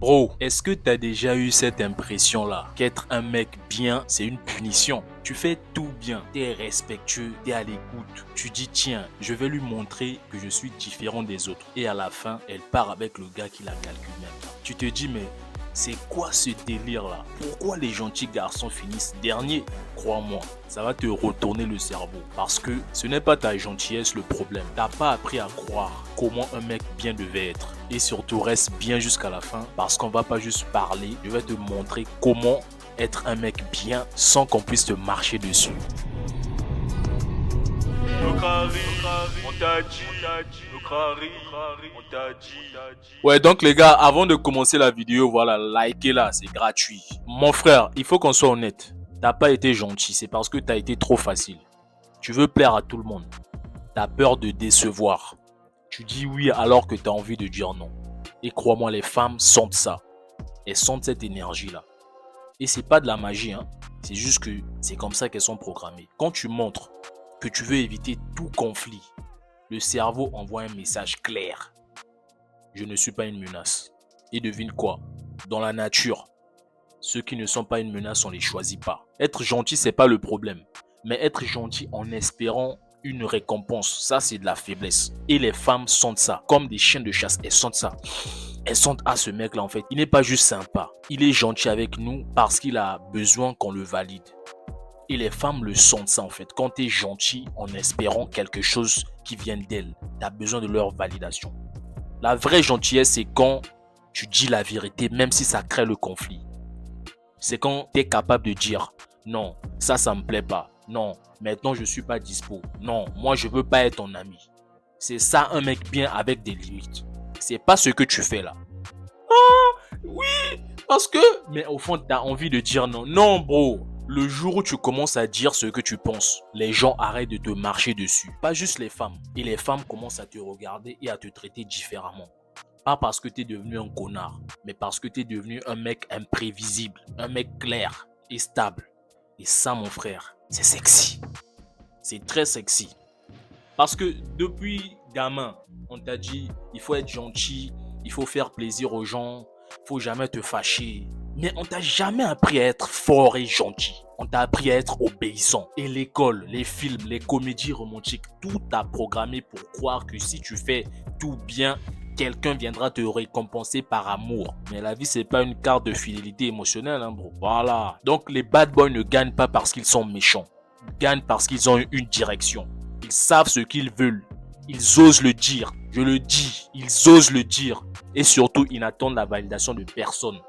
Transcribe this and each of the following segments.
Bro, est-ce que t'as déjà eu cette impression-là qu'être un mec bien, c'est une punition? Tu fais tout bien, t'es respectueux, t'es à l'écoute. Tu dis tiens, je vais lui montrer que je suis différent des autres. Et à la fin, elle part avec le gars qui la calcule même pas. Tu te dis mais c'est quoi ce délire-là? Pourquoi les gentils garçons finissent derniers? Crois-moi, ça va te retourner le cerveau. Parce que ce n'est pas ta gentillesse le problème. T'as pas appris à croire comment un mec bien devait être. Et surtout, reste bien jusqu'à la fin parce qu'on va pas juste parler. Je vais te montrer comment être un mec bien sans qu'on puisse te marcher dessus. Ouais, donc les gars, avant de commencer la vidéo, voilà, likez là, c'est gratuit. Mon frère, il faut qu'on soit honnête. T'as pas été gentil, c'est parce que t'as été trop facile. Tu veux plaire à tout le monde. T'as peur de décevoir. Tu dis oui alors que t'as envie de dire non. Et crois-moi, les femmes sentent ça. Elles sentent cette énergie-là. Et c'est pas de la magie, hein. C'est juste que c'est comme ça qu'elles sont programmées. Quand tu montres que tu veux éviter tout conflit, le cerveau envoie un message clair. Je ne suis pas une menace. Et devine quoi? Dans la nature, ceux qui ne sont pas une menace, on les choisit pas. Être gentil, c'est pas le problème. Mais être gentil en espérant une récompense, ça c'est de la faiblesse. Et les femmes sentent ça. Comme des chiens de chasse, elles sentent ça. Elles sentent à ce mec là en fait, il n'est pas juste sympa. Il est gentil avec nous parce qu'il a besoin qu'on le valide. Et les femmes le sentent ça en fait. Quand tu es gentil en espérant quelque chose qui vienne d'elles, tu as besoin de leur validation. La vraie gentillesse, c'est quand tu dis la vérité même si ça crée le conflit. C'est quand tu es capable de dire non, ça me plaît pas. Non, maintenant je suis pas dispo. Non, moi je veux pas être ton ami. C'est ça un mec bien avec des limites. C'est pas ce que tu fais là. Ah, oui, parce que... Mais au fond, tu as envie de dire non. Non, bro. Le jour où tu commences à dire ce que tu penses, les gens arrêtent de te marcher dessus. Pas juste les femmes. Et les femmes commencent à te regarder et à te traiter différemment. Pas parce que tu es devenu un connard, mais parce que tu es devenu un mec imprévisible. Un mec clair et stable. Et ça, mon frère, c'est sexy. C'est très sexy. Parce que depuis gamin, on t'a dit, il faut être gentil, il faut faire plaisir aux gens, il faut jamais te fâcher. Mais on t'a jamais appris à être fort et gentil. On t'a appris à être obéissant. Et l'école, les films, les comédies romantiques, tout t'a programmé pour croire que si tu fais tout bien, quelqu'un viendra te récompenser par amour. Mais la vie, c'est pas une carte de fidélité émotionnelle, hein, bro. Voilà. Donc les bad boys ne gagnent pas parce qu'ils sont méchants. Ils gagnent parce qu'ils ont une direction. Ils savent ce qu'ils veulent. Ils osent le dire. Je le dis. Ils osent le dire. Et surtout, ils n'attendent la validation de personne.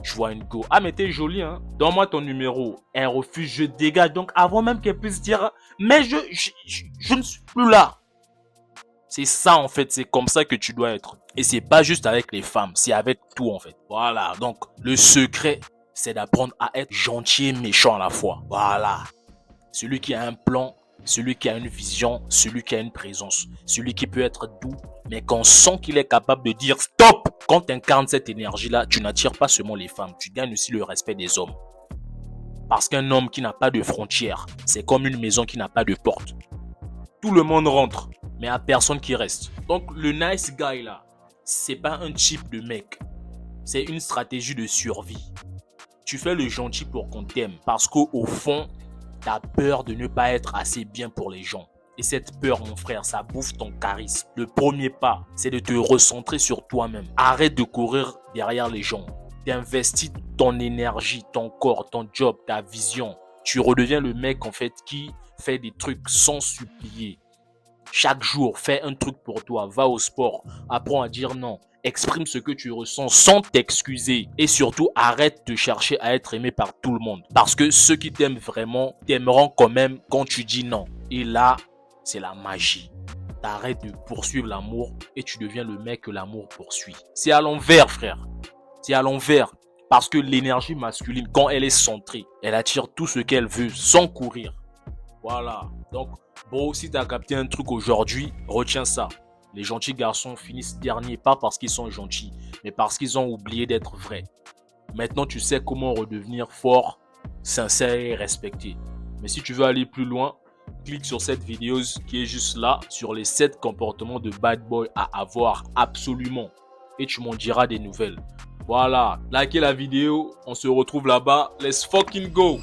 Je vois une go. Ah, mais t'es jolie, hein. Donne-moi ton numéro. Elle refuse, je dégage. Donc, avant même qu'elle puisse dire, mais je ne suis plus là. C'est ça, en fait. C'est comme ça que tu dois être. Et c'est pas juste avec les femmes. C'est avec tout, en fait. Voilà. Donc, le secret, c'est d'apprendre à être gentil et méchant à la fois. Voilà. Celui qui a un plan, celui qui a une vision, celui qui a une présence, celui qui peut être doux, mais qu'on sent qu'il est capable de dire stop. Quand tu incarnes cette énergie-là, tu n'attires pas seulement les femmes, tu gagnes aussi le respect des hommes. Parce qu'un homme qui n'a pas de frontières, c'est comme une maison qui n'a pas de porte. Tout le monde rentre, mais il n'y a personne qui reste. Donc le nice guy là, c'est pas un type de mec, c'est une stratégie de survie. Tu fais le gentil pour qu'on t'aime, parce qu'au fond, t'as peur de ne pas être assez bien pour les gens. Et cette peur, mon frère, ça bouffe ton charisme. Le premier pas, c'est de te recentrer sur toi-même. Arrête de courir derrière les gens. T'investis ton énergie, ton corps, ton job, ta vision. Tu redeviens le mec, en fait, qui fait des trucs sans supplier. Chaque jour, fais un truc pour toi. Va au sport. Apprends à dire non. Exprime ce que tu ressens sans t'excuser. Et surtout, arrête de chercher à être aimé par tout le monde. Parce que ceux qui t'aiment vraiment, t'aimeront quand même quand tu dis non. Et là, c'est la magie. T'arrêtes de poursuivre l'amour et tu deviens le mec que l'amour poursuit. C'est à l'envers, frère. C'est à l'envers. Parce que l'énergie masculine, quand elle est centrée, elle attire tout ce qu'elle veut sans courir. Voilà. Donc, bro, si t'as capté un truc aujourd'hui, retiens ça. Les gentils garçons finissent derniers, pas parce qu'ils sont gentils, mais parce qu'ils ont oublié d'être vrais. Maintenant, tu sais comment redevenir fort, sincère et respecté. Mais si tu veux aller plus loin, clique sur cette vidéo qui est juste là, sur les 7 comportements de bad boy à avoir absolument. Et tu m'en diras des nouvelles. Voilà, likez la vidéo, on se retrouve là-bas. Let's fucking go!